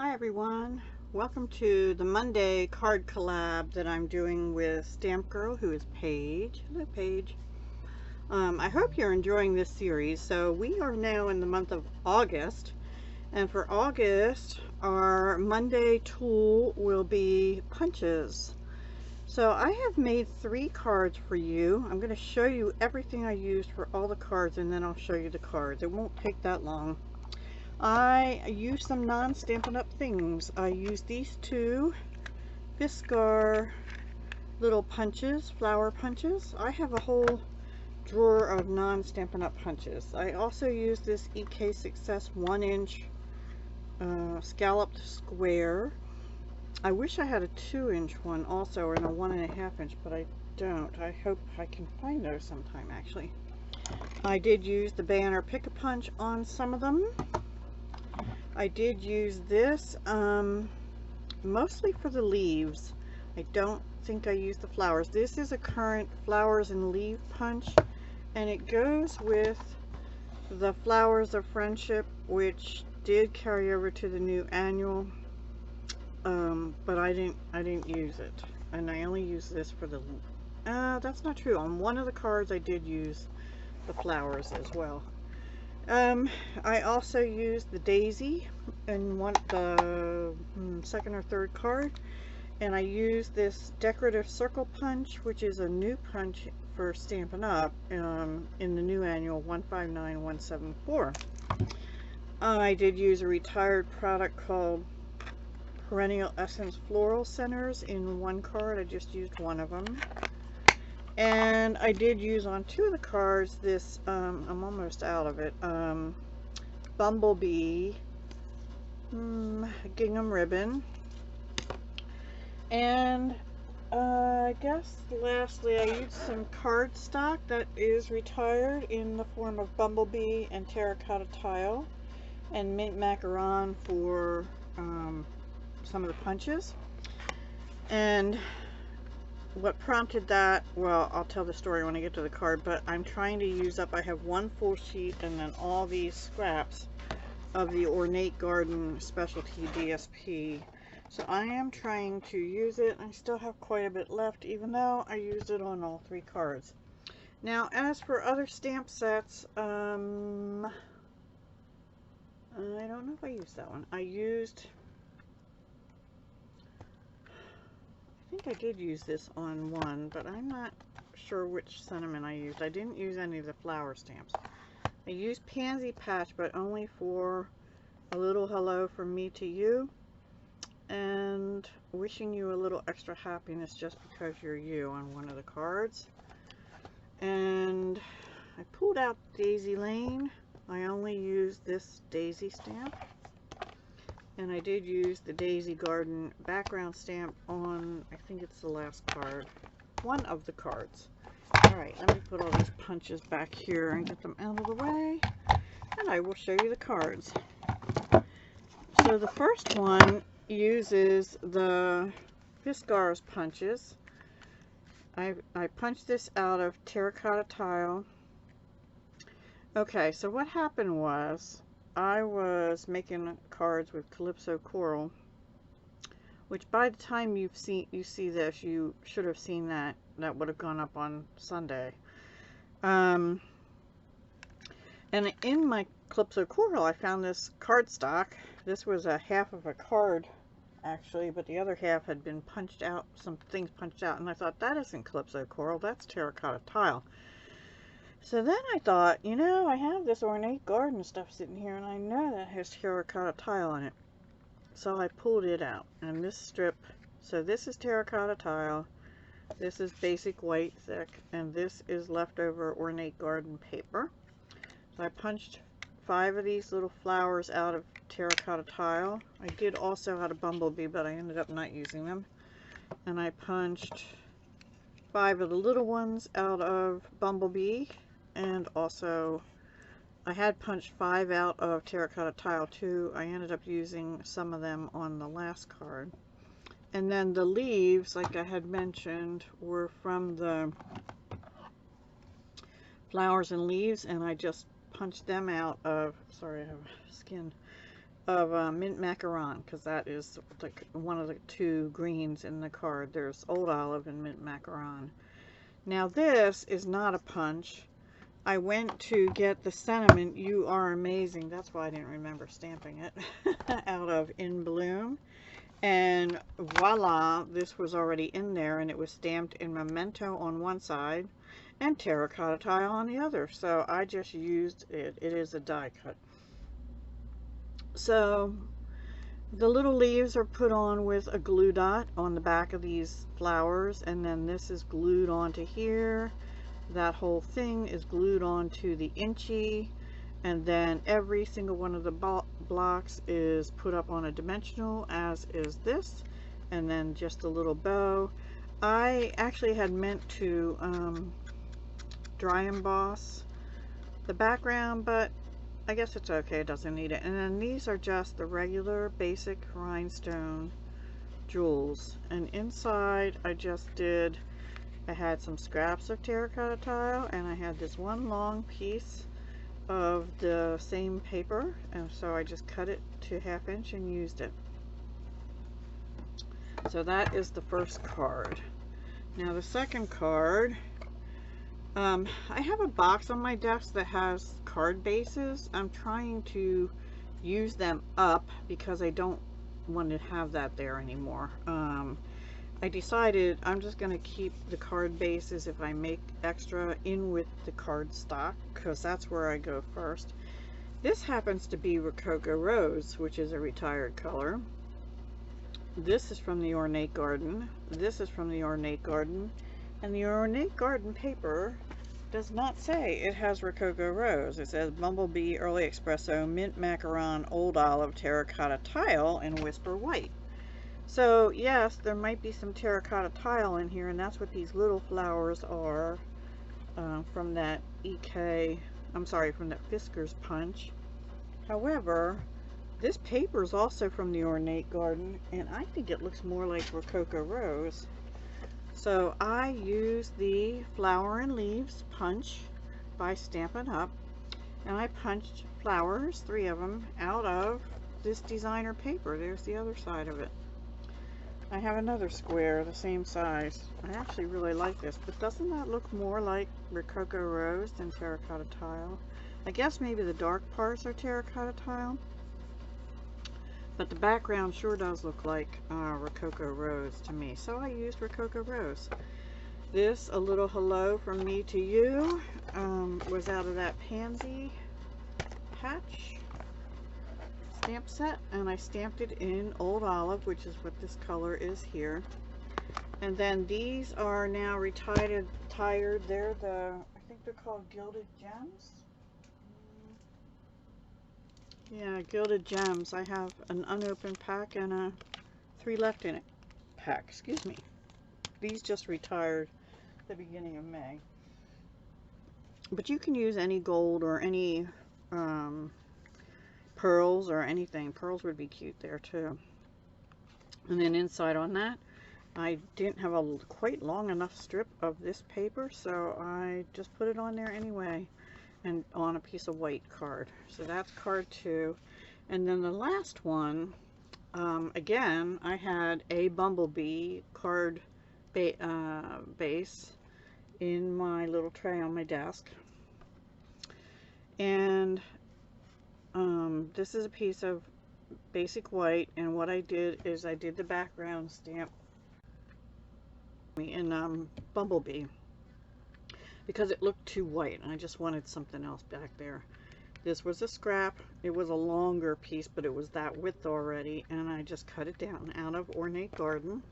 Hi everyone, welcome to the Monday card collab that I'm doing with Stamp Girl, who is Paige. Hello Paige. I hope you're enjoying this series. So we are now in the month of August, and for August our Monday tool will be punches. So I have made 3 cards for you. I'm going to show you everything I used for all the cards, and then I'll show you the cards. It won't take that long. I used some non-Stampin' Up! Things. I used these 2 Fiskar little punches, flower punches. I have a whole drawer of non-Stampin' Up! Punches. I also used this EK Success 1-inch scalloped square. I wish I had a 2-inch one also, and a 1.5 inch, but I don't. I hope I can find those sometime actually. I did use the Banner Pick-a-Punch on some of them. I did use this mostly for the leaves. I don't think I used the flowers. This is a current flowers and leaf punch, and it goes with the Flowers of Friendship, which did carry over to the new annual, but I didn't use it, and I only use this for the that's not true. On one of the cards I did use the flowers as well. I also used the daisy in the second or third card, and I used this decorative circle punch, which is a new punch for Stampin' Up! In the new annual 159174. I did use a retired product called Perennial Essence Floral Centers in one card. I just used one of them. And I did use on 2 of the cards this, I'm almost out of it, Bumblebee gingham ribbon. And I guess lastly I used some cardstock that is retired in the form of Bumblebee and terracotta tile, and mint macaron for some of the punches. And what prompted that, well, I'll tell the story when I get to the card, but I'm trying to use up, I have 1 full sheet and then all these scraps of the Ornate Garden Specialty DSP. So I am trying to use it. I still have quite a bit left, even though I used it on all 3 cards. Now, as for other stamp sets, I don't know if I used that one. I think I did use this on one, but I'm not sure which sentiment I used. I didn't use any of the flower stamps. I used Pansy Patch, but only for a little hello from me to you, and wishing you a little extra happiness just because you're you on one of the cards. And I pulled out Daisy Lane. I only used this daisy stamp. And I did use the Daisy Garden background stamp on, I think it's the last card, one of the cards. Alright, let me put all these punches back here and get them out of the way, and I will show you the cards. So the first one uses the Fiskar's punches. I punched this out of terracotta tile. Okay, so what happened was, I was making cards with Calypso Coral, which by the time you see this, you should have seen that. That would have gone up on Sunday. And in my Calypso Coral, I found this cardstock. This was a half of a card, actually, but the other half had been punched out, some things punched out, and I thought, that isn't Calypso Coral, that's terracotta tile. So then I thought, you know, I have this Ornate Garden stuff sitting here, and I know that has terracotta tile on it. So I pulled it out, and this strip, so this is terracotta tile, this is basic white thick, and this is leftover Ornate Garden paper. So I punched 5 of these little flowers out of terracotta tile. I did also out of Bumblebee, but I ended up not using them. And I punched 5 of the little ones out of Bumblebee. And also, I had punched 5 out of terracotta tile too. I ended up using some of them on the last card. And then the leaves, like I had mentioned, were from the Flowers and Leaves, and I just punched them out of, sorry I have skin, of mint macaron, because that is like one of the two greens in the card. There's old olive and mint macaron. Now this is not a punch. I went to get the sentiment, "You Are Amazing," that's why I didn't remember stamping it, out of In Bloom. And voila, this was already in there, and it was stamped in Memento on one side and Terracotta Tile on the other. So I just used it. It is a die cut. So the little leaves are put on with a glue dot on the back of these flowers, and then this is glued onto here. That whole thing is glued onto the inchy, and then every single one of the blocks is put up on a dimensional, as is this, and then just a little bow. I actually had meant to dry emboss the background, but I guess it's okay, it doesn't need it. And then these are just the regular basic rhinestone jewels, and inside I had some scraps of terracotta tile, and I had this one long piece of the same paper, and so I just cut it to 1/2 inch and used it. So that is the first card. Now the second card, I have a box on my desk that has card bases. I'm trying to use them up because I don't want to have that there anymore. I decided I'm just going to keep the card bases, if I make extra, in with the card stock, because that's where I go first. This happens to be Rococo Rose, which is a retired color. This is from the Ornate Garden. This is from the Ornate Garden. And the Ornate Garden paper does not say it has Rococo Rose. It says Bumblebee, Early Espresso, Mint Macaron, Old Olive, Terracotta Tile, and Whisper White. So yes, there might be some terracotta tile in here, and that's what these little flowers are, from that from that Fisker's punch. However, this paper is also from the Ornate Garden, and I think it looks more like Rococo Rose. So I use the Flower and Leaves punch by Stampin' Up, and I punched flowers, 3 of them, out of this designer paper. There's the other side of it. I have another square the same size. I actually really like this, but doesn't that look more like Rococo Rose than terracotta tile? I guess maybe the dark parts are terracotta tile, but the background sure does look like Rococo Rose to me, so I used Rococo Rose. This, A Little Hello From Me to You, was out of that Pansy patch stamp set, and I stamped it in Old Olive, which is what this color is here. And then these are now retired. They're I think they're called Gilded Gems. Yeah, Gilded Gems. I have an unopened pack and a 3 left in it pack, excuse me. These just retired the beginning of May. But you can use any gold or any pearls or anything. Pearls would be cute there too. And then inside on that, I didn't have a quite long enough strip of this paper, so I just put it on there anyway, and on a piece of white card. So that's card 2. And then the last one, again, I had a Bumblebee card base in my little tray on my desk, and this is a piece of basic white, and what I did is I did the background stamp in Bumblebee because it looked too white and I just wanted something else back there. This was a scrap. It was a longer piece, but it was that width already, and I just cut it down out of Ornate Garden.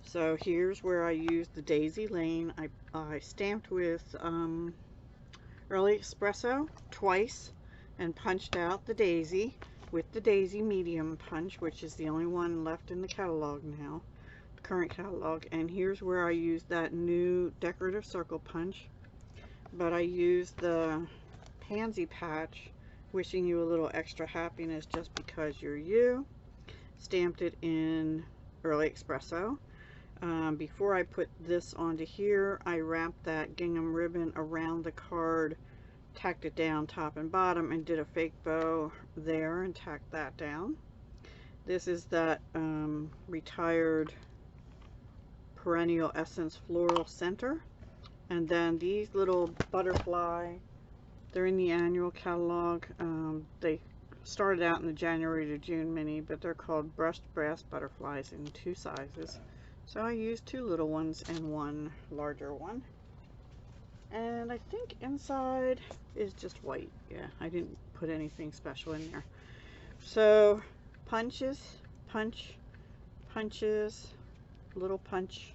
So here's where I used the Daisy Lane. I stamped with Early Espresso twice and punched out the daisy with the Daisy medium punch, which is the only one left in the catalog now, the current catalog. And here's where I used that new decorative circle punch, but I used the Pansy patch, Wishing You a Little Extra Happiness Just Because You're You. Stamped it in Early Espresso. Before I put this onto here, I wrapped that gingham ribbon around the card tacked it down top and bottom and did a fake bow there and tacked that down. This is that retired perennial essence floral center. And then these little butterfly, they're in the annual catalog. They started out in the January to June mini, but they're called brushed brass butterflies in 2 sizes. So I used 2 little ones and 1 larger one. And I think inside is just white. Yeah, I didn't put anything special in there. So punches, punches, little punch,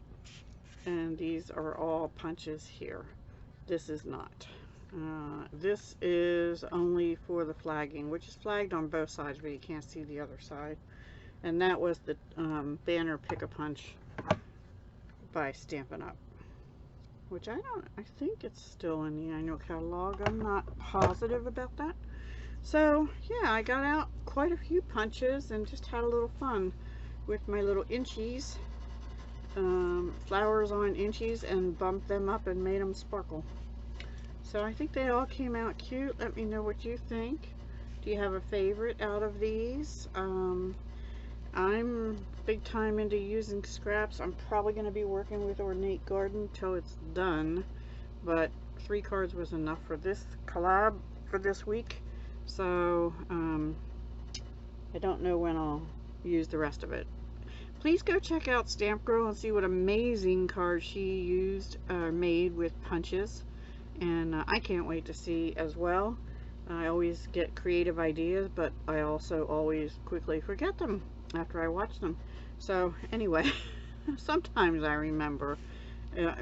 and these are all punches here. This is not. This is only for the flagging, which is flagged on both sides, but you can't see the other side. And that was the banner Pick-a-Punch by Stampin' Up, which I think it's still in the annual catalog. I'm not positive about that. So yeah, I got out quite a few punches and just had a little fun with my little inchies, flowers on inchies, and bumped them up and made them sparkle. So I think they all came out cute. Let me know what you think. Do you have a favorite out of these? I'm big time into using scraps. I'm probably going to be working with Ornate Garden till it's done, but 3 cards was enough for this collab for this week. So I don't know when I'll use the rest of it. Please go check out Stamp Girl and see what amazing cards she used made with punches. And I can't wait to see as well. I always get creative ideas, but I also always quickly forget them after I watch them. So anyway, sometimes I remember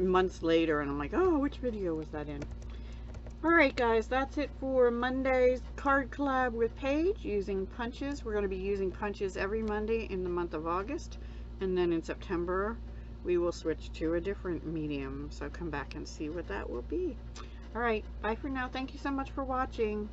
months later and I'm like, oh, which video was that in? Alright guys, that's it for Monday's card collab with Paige using punches. We're going to be using punches every Monday in the month of August, and then in September we will switch to a different medium, so come back and see what that will be. Alright, bye for now. Thank you so much for watching.